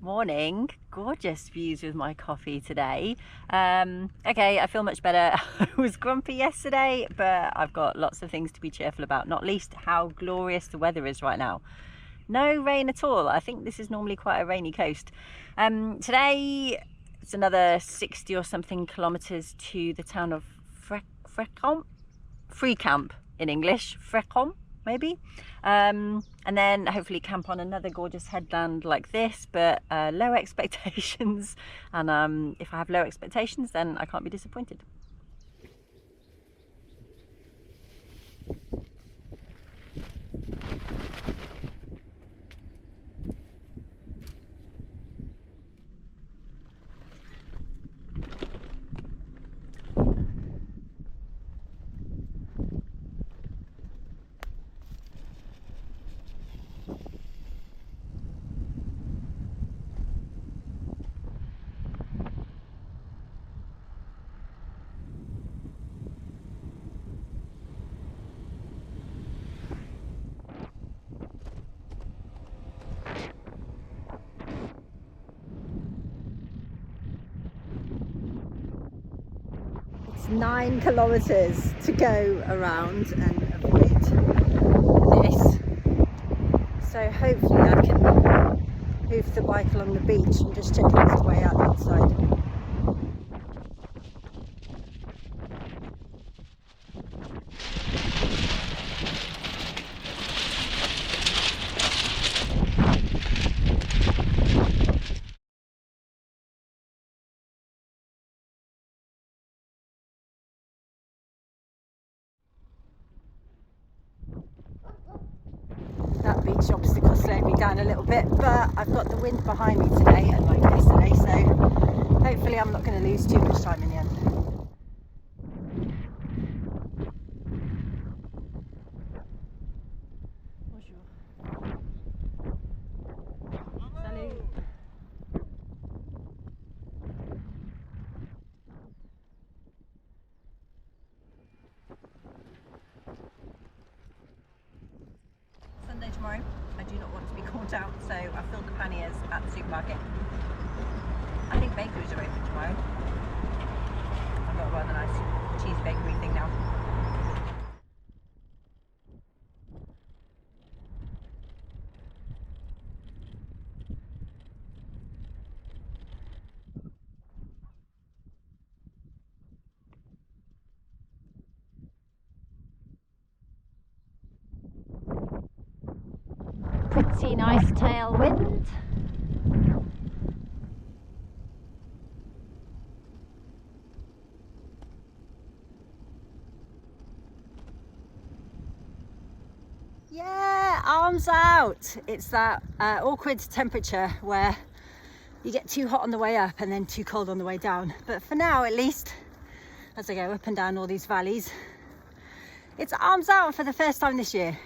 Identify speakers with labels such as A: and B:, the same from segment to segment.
A: Morning. Gorgeous views with my coffee today. Okay, I feel much better. I was grumpy yesterday, but I've got lots of things to be cheerful about, not least how glorious the weather is right now. No rain at all. I think this is normally quite a rainy coast. Today it's another 60 or something kilometers to the town of Frecamp in English, Frecamp maybe, and then hopefully camp on another gorgeous headland like this, but low expectations, and if I have low expectations then I can't be disappointed. It's 9 kilometers to go around and avoid this, so hopefully I can move the bike along the beach and just check it's the way out the outside. That beach obstacle slowed me down a little bit, but I've got the wind behind me today, unlike yesterday, so hopefully I'm not going to lose too much time in the end. Bonjour. Salut. Sunday tomorrow. I do not want to be caught out, so I filled the panniers at the supermarket. I think Bakeries are open tomorrow. I've got a rather nice cheese bakery thing now. Pretty nice tailwind. Yeah, arms out. It's that awkward temperature where you get too hot on the way up and then too cold on the way down. But for now, at least, as I go up and down all these valleys, it's arms out for the first time this year.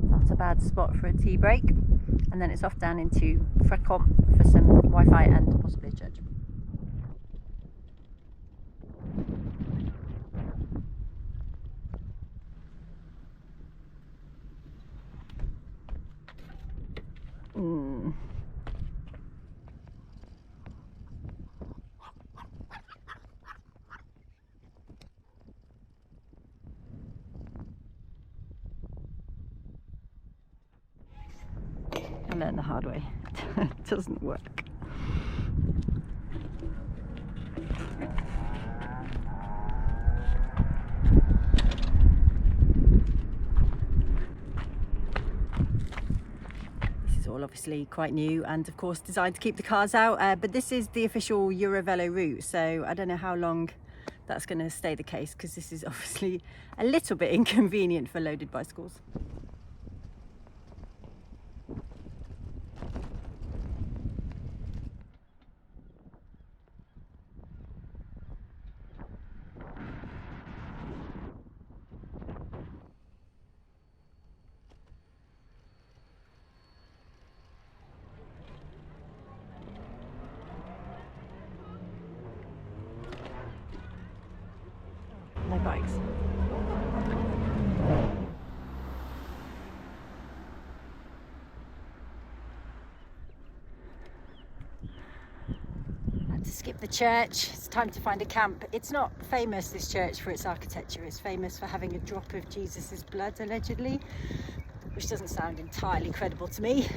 A: Not a bad spot for a tea break, and then it's off down into Frecamp for some Wi-Fi and possibly a church. learned the hard way. It doesn't work. This is all obviously quite new and of course designed to keep the cars out, but this is the official Eurovelo route, so I don't know how long that's going to stay the case, because this is obviously a little bit inconvenient for loaded bicycles. No bikes. Had to skip the church. It's time to find a camp. It's not famous, this church, for its architecture. It's famous for having a drop of Jesus's blood, allegedly, which doesn't sound entirely credible to me.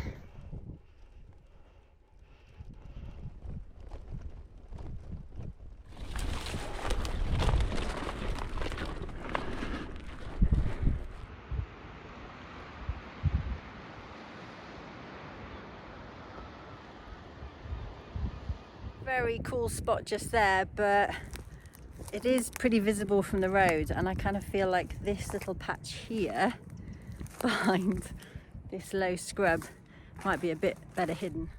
A: Very cool spot just there, but it is pretty visible from the road, and I kind of feel like this little patch here behind this low scrub might be a bit better hidden.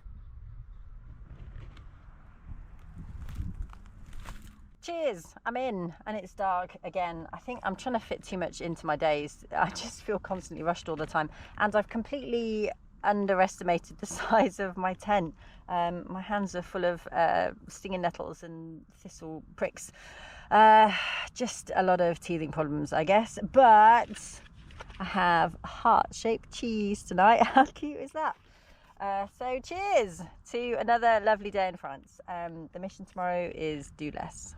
A: Cheers, I'm in and it's dark again. I think I'm trying to fit too much into my days. I just feel constantly rushed all the time, and I've completely underestimated the size of my tent. My hands are full of stinging nettles and thistle pricks. Just a lot of teething problems, I guess, but I have heart-shaped cheese tonight. How cute is that? So cheers to another lovely day in France. The mission tomorrow is do less.